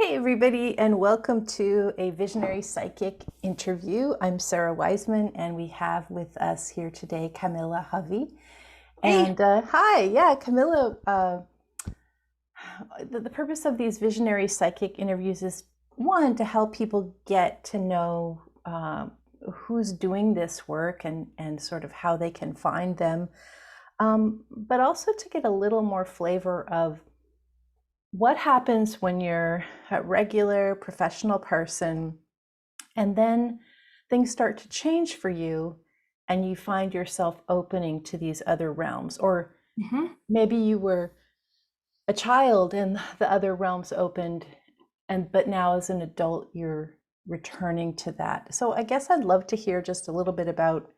Hey, everybody, and welcome to a Visionary Psychic interview. I'm Sara Wiseman, and we have with us here today Camilla Hovey. Hey, And hi, yeah, Camilla. The purpose of these Visionary Psychic interviews is one, to help people get to know who's doing this work and sort of how they can find them, but also to get a little more flavor of what happens when you're a regular professional person and then things start to change for you and you find yourself opening to these other realms, or hmm maybe you were a child and the other realms opened, and but now as an adult you're returning to that. So I guess I'd love to hear just a little bit about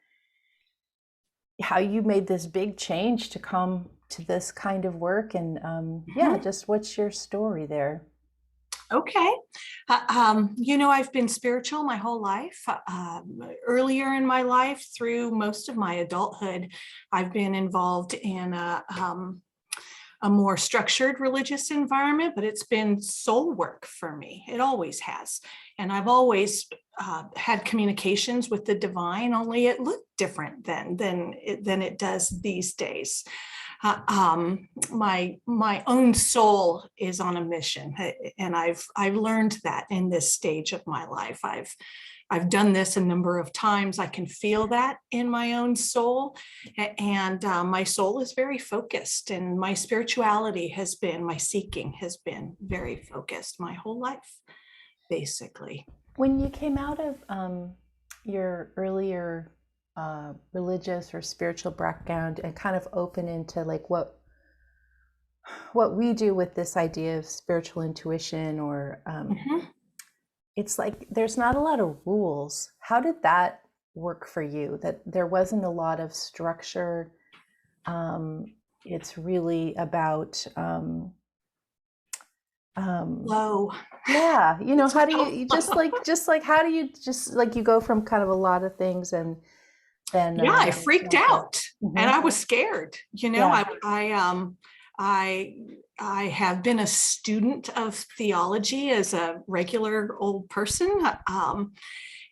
how you made this big change to come to this kind of work, and yeah, hmm just what's your story there? Okay. I've been spiritual my whole life. Earlier in my life, through most of my adulthood, I've been involved in a more structured religious environment, but it's been soul work for me. It always has. And I've always had communications with the divine, only it looked different then than it does these days. My own soul is on a mission, and I've learned that in this stage of my life. I've done this a number of times. I can feel that in my own soul, and my soul is very focused, and my spirituality has been, my seeking has been very focused my whole life, basically. When you came out of your earlier religious or spiritual background and kind of open into like what we do with this idea of spiritual intuition, or Mhm. it's like there's not a lot of rules. How did that work for you? That there wasn't a lot of structure. It's really about um, Low. yeah, It's how do so you low. just like how do you just like you go from kind of a lot of things and then Yeah, I freaked okay. out and Hmm. I was scared. Yeah. I I have been a student of theology as a regular old person,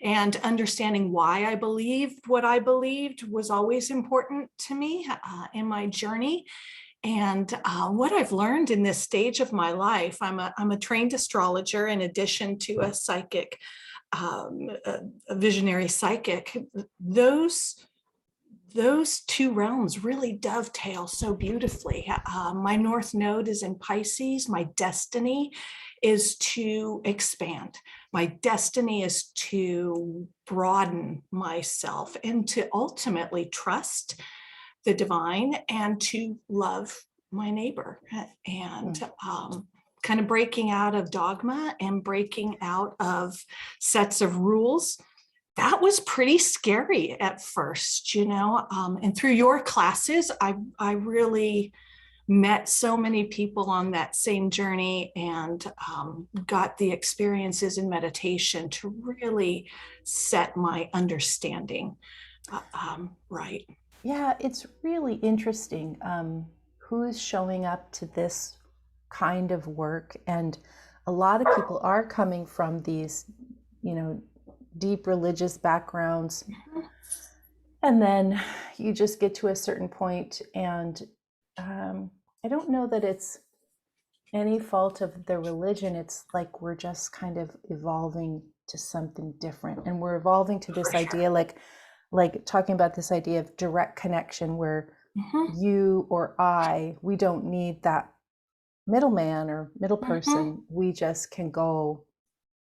and understanding why I believed what I believed was always important to me in my journey. And what I've learned in this stage of my life, I'm a trained astrologer in addition to a psychic, a visionary psychic. Those those two realms really dovetail so beautifully. My North Node is in Pisces. My destiny is to expand. My destiny is to broaden myself and to ultimately trust the divine and to love my neighbor, and Mm. kind of breaking out of dogma and breaking out of sets of rules. That was pretty scary at first, and through your classes, I really met so many people on that same journey, and got the experiences in meditation to really set my understanding right. Yeah, it's really interesting who's showing up to this kind of work. And a lot of people are coming from these, you know, deep religious backgrounds. And then you just get to a certain point, and I don't know that it's any fault of the religion. It's like we're just kind of evolving to something different, and we're evolving to For this sure. idea, like talking about this idea of direct connection, where Mm-hmm. you or we don't need that middleman or middle Mm-hmm. person. We just can go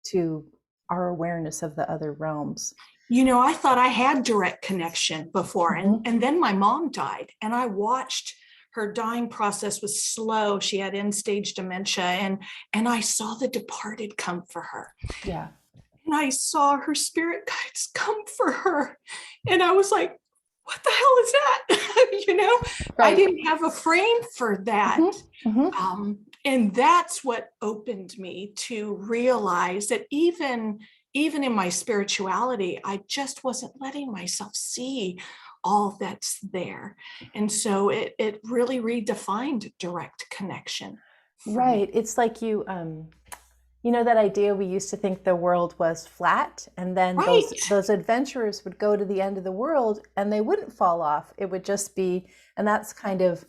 to our awareness of the other realms. I thought I had direct connection before, and Hmm. and then my mom died, and I watched her dying process was slow. She had end stage dementia, and I saw the departed come for her, Yeah. and I saw her spirit guides come for her, and I was like, "What the hell is that?" I Right. didn't have a frame for that. Hmm. Hmm. And that's what opened me to realize that even in my spirituality, I just wasn't letting myself see all that's there. And so it really redefined direct connection for Right. me. It's like You know that idea we used to think the world was flat, and then Right. those adventurers would go to the end of the world and they wouldn't fall off. It would just be, and that's kind of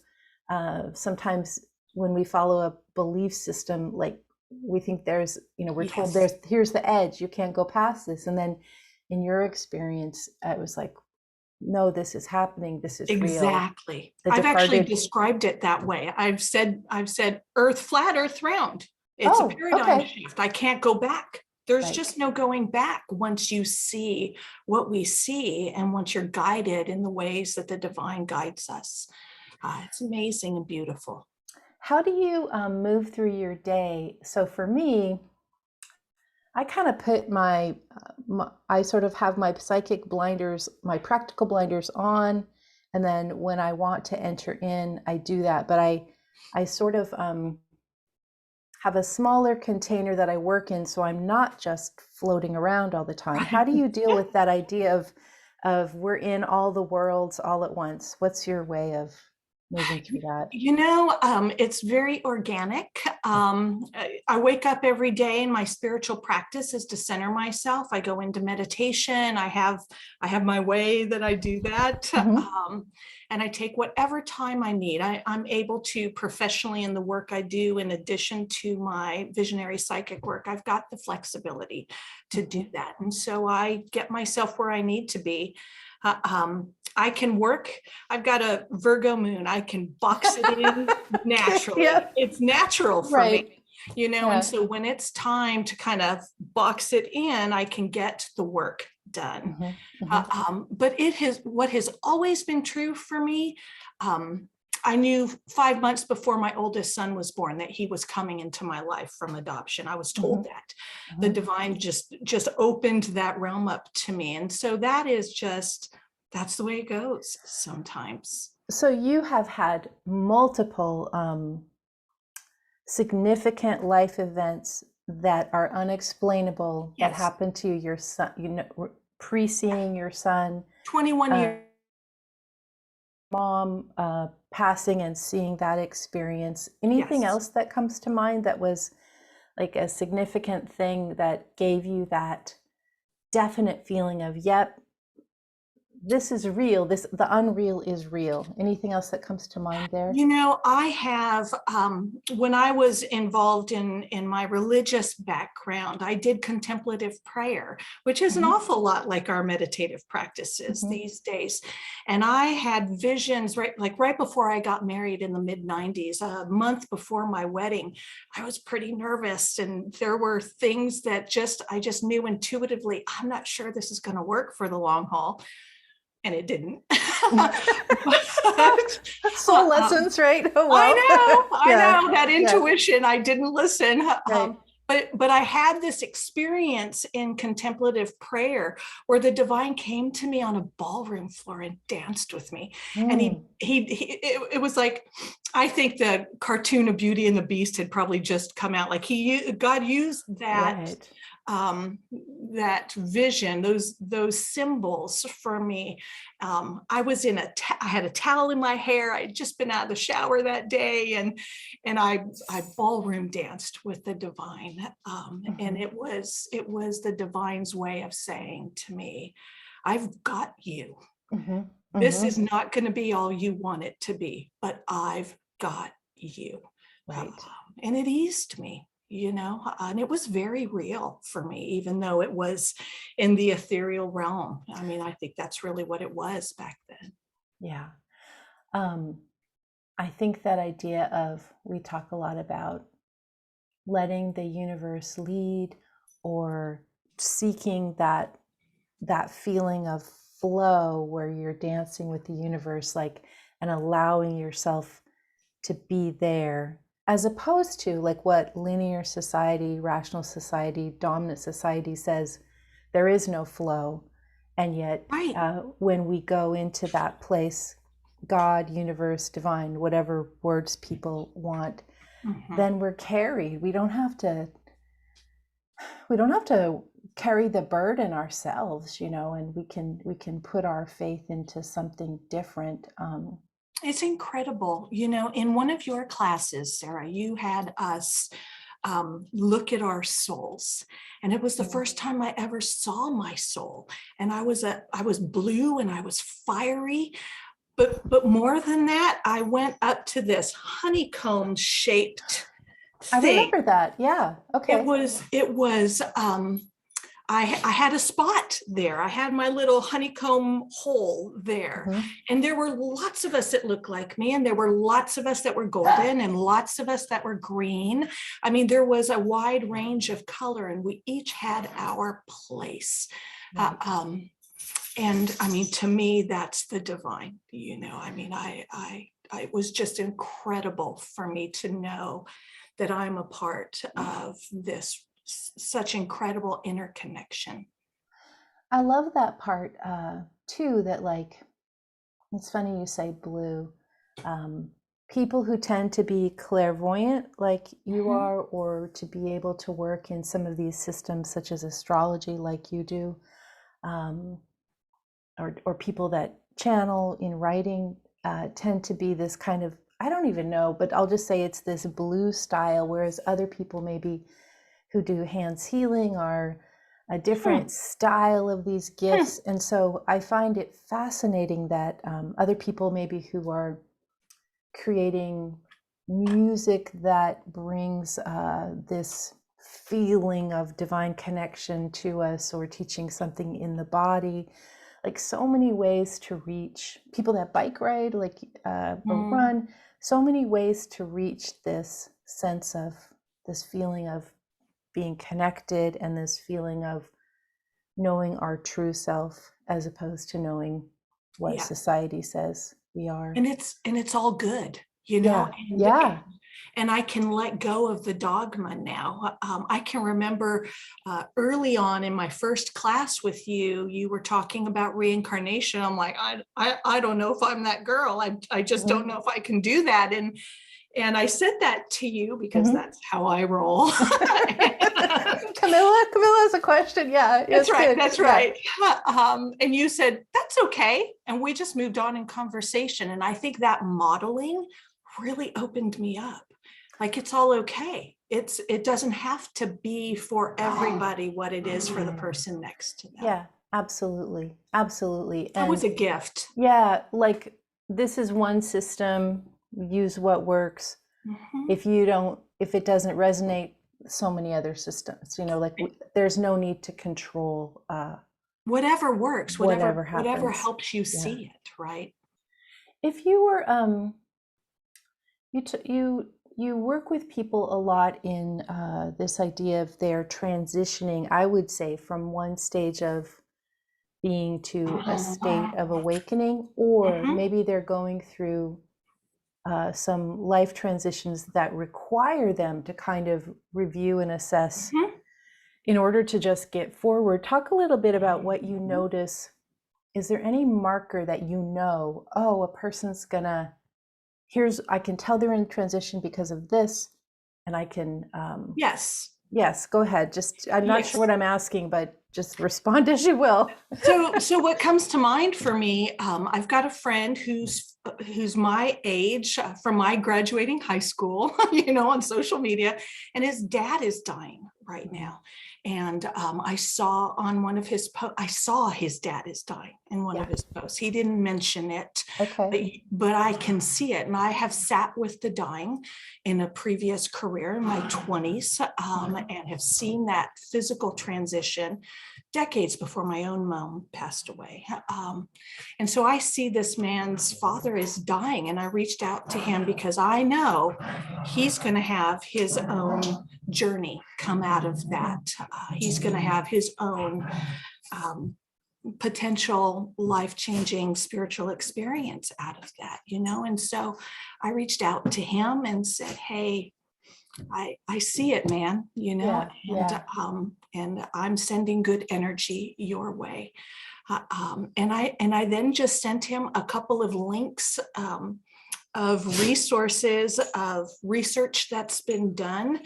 sometimes when we follow a belief system, like we think there's, we're told Yes. here's the edge, you can't go past this, and then in your experience, it was like, no, this is happening, this is real. Exactly. The I've actually departed. described it that way. I've said Earth flat, Earth round. It's a Oh, paradigm okay, shift. I can't go back. There's right. just no going back once you see what we see and once you're guided in the ways that the divine guides us. It's amazing and beautiful. How do you move through your day? So for me, I kind of put I sort of have my psychic blinders, my practical blinders on, and then when I want to enter in, I do that. But I sort of have a smaller container that I work in, so I'm not just floating around all the time. How Right. do you deal with that idea of we're in all the worlds all at once? What's your way of moving through that? It's very organic. I wake up every day, and my spiritual practice is to center myself. I go into meditation. I have my way that I do that, Mm-hmm. and I take whatever time I need. I'm able to professionally in the work I do, in addition to my visionary psychic work, I've got the flexibility to do Mm-hmm. that, and so I get myself where I need to be. I can work. I've got a Virgo moon. I can box it in naturally. Yeah. It's natural for me, Right. and Yeah. so when it's time to kind of box it in, I can get the work done. Mm-hmm. Mm-hmm. But what has always been true for me. I knew 5 months before my oldest son was born that he was coming into my life from adoption. I was Mm-hmm. told that the Mm-hmm. divine just opened that realm up to me, and so that's the way it goes sometimes. So you have had multiple significant life events that are unexplainable that Yes, happened to your son, pre-seeing your son, 21 uh, years. mom passing and seeing that experience. Anything Yes. else that comes to mind that was like a significant thing that gave you that definite feeling of, yep, this is real, the unreal is real? Anything else that comes to mind there? I have, when I was involved in my religious background, I did contemplative prayer, which is an Mm-hmm. awful lot like our meditative practices Mm-hmm. these days. And I had visions right before I got married in the mid 90s, a month before my wedding. I was pretty nervous, and there were things that I just knew intuitively, I'm not sure this is going to work for the long haul. And it didn't. But Soul um, lessons, right? Oh I well. know, I Yeah, know that yeah, intuition. I didn't listen. right. But I had this experience in contemplative prayer where the divine came to me on a ballroom floor and danced with me. And Mm, it was like, I think the cartoon of Beauty and the Beast had probably just come out. Like God used right. um, that vision, those symbols for me. I was I had a towel in my hair. I had just been out of the shower that day, and I ballroom danced with the divine, and Mm-hmm. it was the divine's way of saying to me, "I've got you. Mm-hmm. This Mm-hmm. is not going to be all you want it to be, but I've got you." Um, Right. and it eased me, and it was very real for me, even though it was in the ethereal realm. I mean, I think that's really what it was back then. Yeah. Um, I think that idea of, we talk a lot about letting the universe lead, or seeking that feeling of flow where you're dancing with the universe, like, and allowing yourself to be there, as opposed to like what linear society, rational society, dominant society says, there is no flow. And yet Right. when we go into that place, God, universe, divine, whatever words people want, Mhm. then we're carried. We don't have to carry the burden ourselves, and we can put our faith into something different. It's incredible. In one of your classes, Sarah, you had us look at our souls. And it was the first time I ever saw my soul. And I was blue and I was fiery. But more than that, I went up to this honeycomb shaped I thing. remember that. Yeah. Okay. It was I had a spot there. I had my little honeycomb hole there. And there were lots of us that looked like me, and there were lots of us that were golden and lots of us that were green. I mean, there was a wide range of color, and we each had our place. And I mean, to me, that's the divine, you know. I mean, it was just incredible for me to know that I'm a part of this such incredible interconnection. I love that part too, that like, it's funny you say blue. People who tend to be clairvoyant like you are, or to be able to work in some of these systems such as astrology like you do, or people that channel in writing tend to be this kind of, I don't even know, but I'll just say it's this blue style, whereas other people maybe who do hands healing are a different style of these gifts. And so I find it fascinating that other people maybe who are creating music that brings this feeling of divine connection to us, or teaching something in the body, like so many ways to reach people that bike ride, like or run, so many ways to reach this sense of this feeling of being connected, and this feeling of knowing our true self as opposed to knowing what society says we are. And it's all good, you know. And I can let go of the dogma now. I can remember early on in my first class with you, you were talking about reincarnation. I'm like, I don't know if I'm that girl. I just don't know if I can do that. And I said that to you because that's how I roll. Camilla has a question. Yeah, that's right. Good. That's right. And you said, that's okay. And we just moved on in conversation. And I think that modeling really opened me up. Like, it's all okay. It doesn't have to be for everybody what it is for the person next to them. Yeah, absolutely. Absolutely. That was a gift. Yeah. Like, this is one system, use what works. If it doesn't resonate, so many other systems, you know, like there's no need to control whatever works, whatever helps you see it, right? If you were you work with people a lot in this idea of their transitioning, I would say, from one stage of being to a state of awakening, or maybe they're going through some life transitions that require them to kind of review and assess in order to just get forward. Talk a little bit about what you notice. Is there any marker that you know, oh, a person's gonna, I can tell they're in transition because of this, and I can... Yes, go ahead. I'm not sure what I'm asking, but just respond as you will. So what comes to mind for me, I've got a friend who's my age, from my graduating high school, you know, on social media, and his dad is dying right now. And I saw on one of his posts, I saw his dad is dying in one of his posts. He didn't mention it, but I can see it. And I have sat with the dying in a previous career in my 20s, and have seen that physical transition decades before my own mom passed away. And so I see this man's father is dying, and I reached out to him because I know he's going to have his own journey come out of that. He's going to have his own potential life-changing spiritual experience out of that, you know? And so I reached out to him and said, hey, I see it, man, you know, and I'm sending good energy your way. And I then just sent him a couple of links of resources, of research that's been done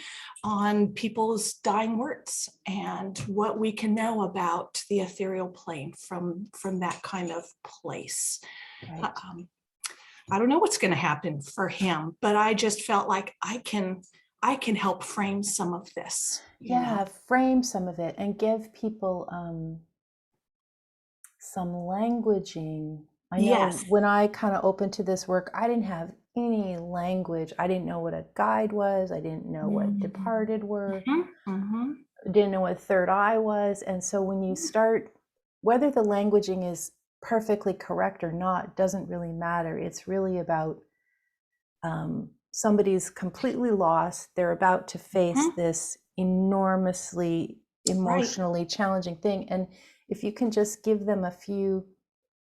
on people's dying words and what we can know about the ethereal plane from that kind of place. I don't know what's going to happen for him, but I just felt like I can I can help frame some of this, you know. Frame some of it and give people some languaging. I know Yes. when I kind of opened to this work, I didn't have any language. I didn't know what a guide was. I didn't know what departed were. Didn't know what third eye was. And so when you start, whether the languaging is perfectly correct or not doesn't really matter. It's really about somebody's completely lost. They're about to face this enormously emotionally challenging thing. And if you can just give them a few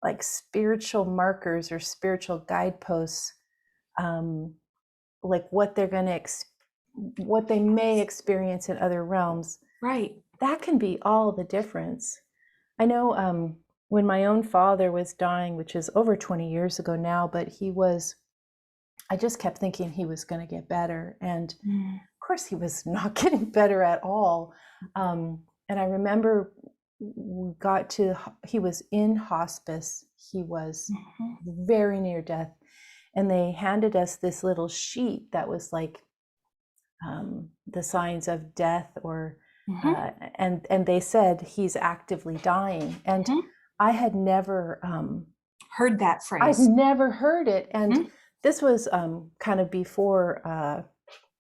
like spiritual markers or spiritual guideposts, like what they're going to what they may experience in other realms, that can be all the difference. I know when my own father was dying, which is over 20 years ago now, but I just kept thinking he was going to get better. And of course he was not getting better at all. And I remember he was in hospice. He was very near death. And they handed us this little sheet that was like the signs of death, or and they said he's actively dying. And I had never heard that phrase. I'd never heard it. And this was kind of before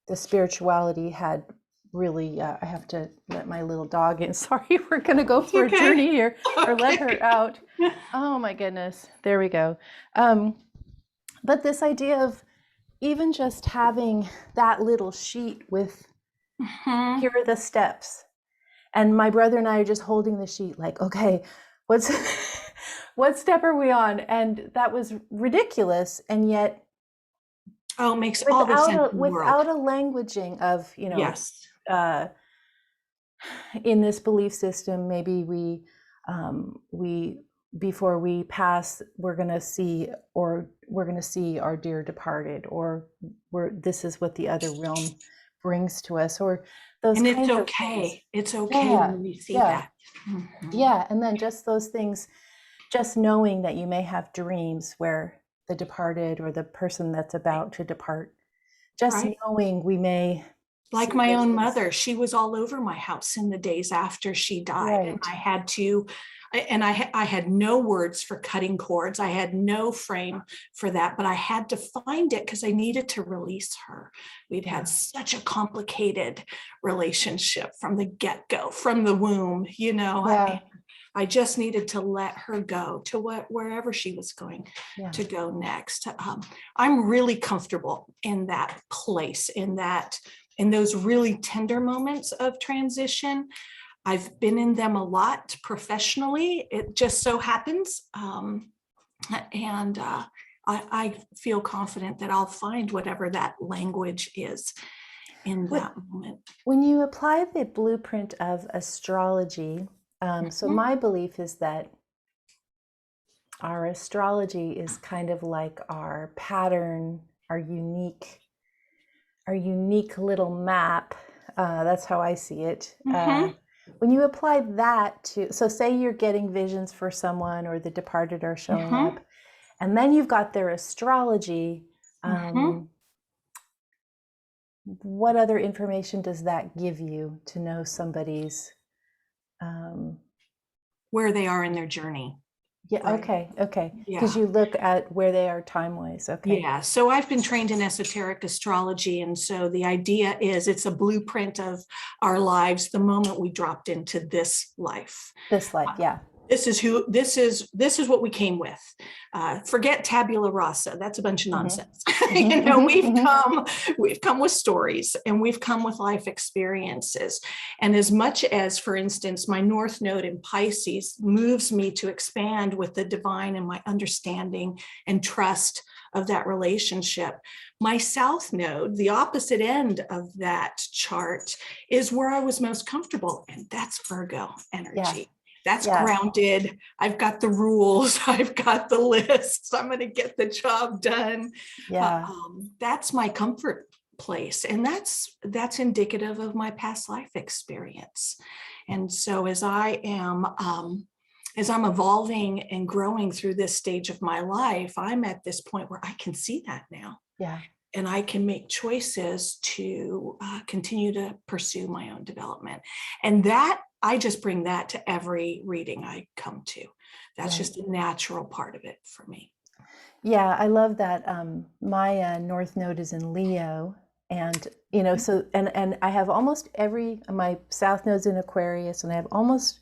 the spirituality had really, I have to let my little dog in. Sorry, we're going to go for a journey here, or let her out. Oh my goodness. There we go. But this idea of even just having that little sheet with, here are the steps. And my brother and I are just holding the sheet like, okay, what step are we on? And that was ridiculous. And yet, it makes all the sense in the world. Without a languaging of, you know, in this belief system, maybe we before we pass, we're going to see our dear departed, or this is what the other realm brings to us, or those. And it's okay. It's okay when we see that. Yeah, and then just those things, just knowing that you may have dreams where the departed or the person that's about to depart, just knowing we may. Like my own mother, she was all over my house in the days after she died, and I had to. And I had no words for cutting cords. I had no frame for that, but I had to find it because I needed to release her. We'd had such a complicated relationship from the get-go, from the womb, you know. I just needed to let her go to wherever she was going to go next. I'm really comfortable in that place, in those really tender moments of transition. I've been in them a lot professionally. It just so happens. I feel confident that I'll find whatever that language is in that moment. When you apply the blueprint of astrology, so my belief is that our astrology is kind of like our pattern, our unique little map. That's how I see it. When you apply that to, so say you're getting visions for someone, or the departed are showing up, and then you've got their astrology, what other information does that give you to know somebody's where they are in their journey? Okay. Because you look at where they are time-wise. So I've been trained in esoteric astrology, and so the idea is it's a blueprint of our lives the moment we dropped into this life. This is what we came with. Forget tabula rasa. That's a bunch of nonsense. You know, we've come with stories, and we've come with life experiences. And as much as, for instance, my North Node in Pisces moves me to expand with the divine and my understanding and trust of that relationship, my South Node, the opposite end of that chart, is where I was most comfortable, and that's Virgo energy. That's grounded. I've got the rules. I've got the lists. I'm going to get the job done. That's my comfort place. And that's indicative of my past life experience. And so as I'm evolving and growing through this stage of my life, I'm at this point where I can see that now. and I can make choices to continue to pursue my own development. And that, I just bring that to every reading I come to. That's Right. just a natural part of it for me. Yeah, I love that. My North Node is in Leo, and so and I have almost my South Node's in Aquarius, and I have almost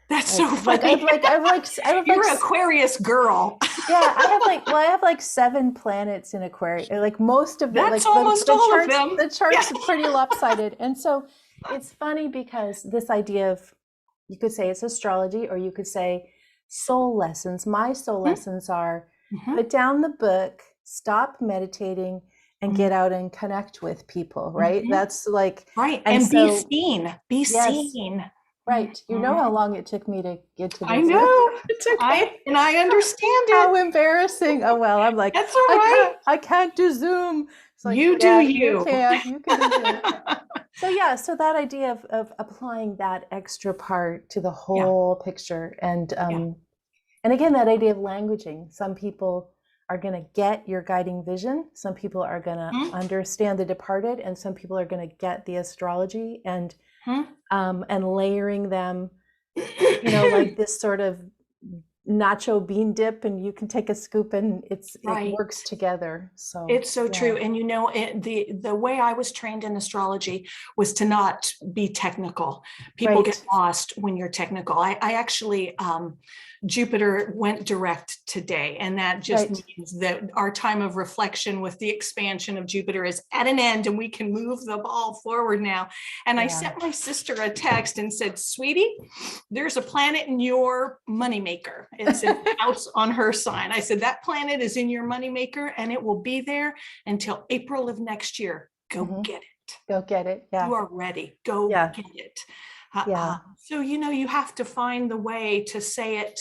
That's so like funny. I have You're an Aquarius girl. yeah, I have like 7 planets in Aquarius. Like most of them, That's like almost the all charts, of them. the charts are pretty lopsided, and so it's funny because this idea of, you could say it's astrology, or you could say soul lessons. My soul lessons are put down the book, stop meditating, and get out and connect with people, right? That's like, right. and Be so seen. Be yes, seen. right. You know how long it took me to get to I the Zoom? know. It's okay. I understand How it. embarrassing. Oh well, I'm like, That's all right. I can't do Zoom. It's like, You do yeah, you. you can do Zoom. So yeah, so that idea of applying that extra part to the whole picture, and again, that idea of languaging. Some people are going to get your guiding vision. Some people are going to understand the departed, and some people are going to get the astrology, and layering them, like this sort of nacho bean dip, and you can take a scoop, and it works together. So it's so true. And the way I was trained in astrology was to not be technical. People get lost when you're technical. I actually Jupiter went direct today, and that just means that our time of reflection with the expansion of Jupiter is at an end, and we can move the ball forward now. And I sent my sister a text and said, sweetie, there's a planet in your moneymaker. It's out on her sign. I said, that planet is in your moneymaker, and it will be there until April of next year. Go get it. Go get it. Yeah. You are ready. Go get it. So, you have to find the way to say it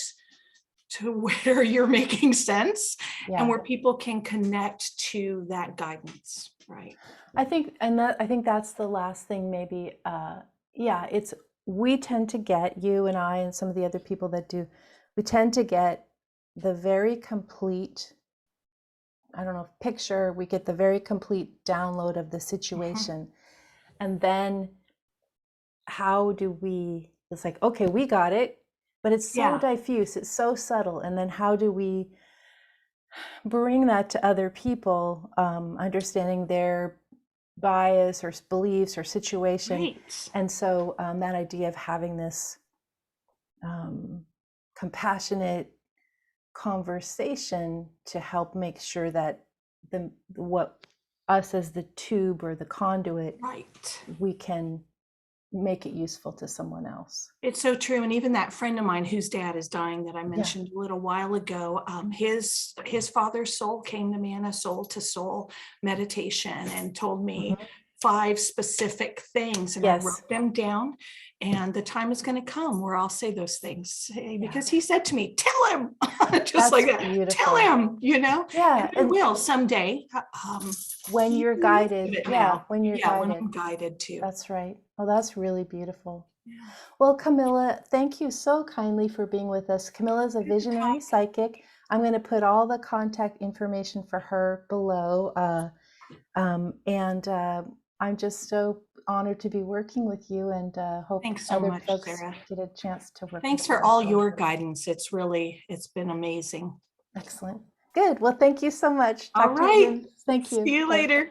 to where you're making sense and where people can connect to that guidance. Right. I think that's the last thing, maybe. We tend to get, you and I and some of the other people that do, we tend to get the very complete, I don't know, picture. We get the very complete download of the situation. And then how do it's like, okay, we got it, but it's so diffuse, it's so subtle. And then how do we bring that to other people, understanding their bias or beliefs or situation? And so that idea of having this compassionate conversation to help make sure that what us as the tube or the conduit, we can make it useful to someone else. It's so true. And even that friend of mine whose dad is dying that I mentioned a little while ago, his father's soul came to me in a soul to soul meditation and told me 5 specific things, and I wrote them down. And the time is going to come where I'll say those things, because he said to me, tell him, just that's like that. Beautiful. Tell him, and I will someday. When you're guided. When you're guided. When I'm guided too. That's right. Oh, that's really beautiful. Well, Camilla, thank you so kindly for being with us. Camilla is a visionary psychic. I'm going to put all the contact information for her below. I'm just so honored to be working with you, and hope other folks get a chance to work. Thanks for all your guidance. It's been amazing. Excellent. Good. Well, thank you so much. All right. Thank you. See you later.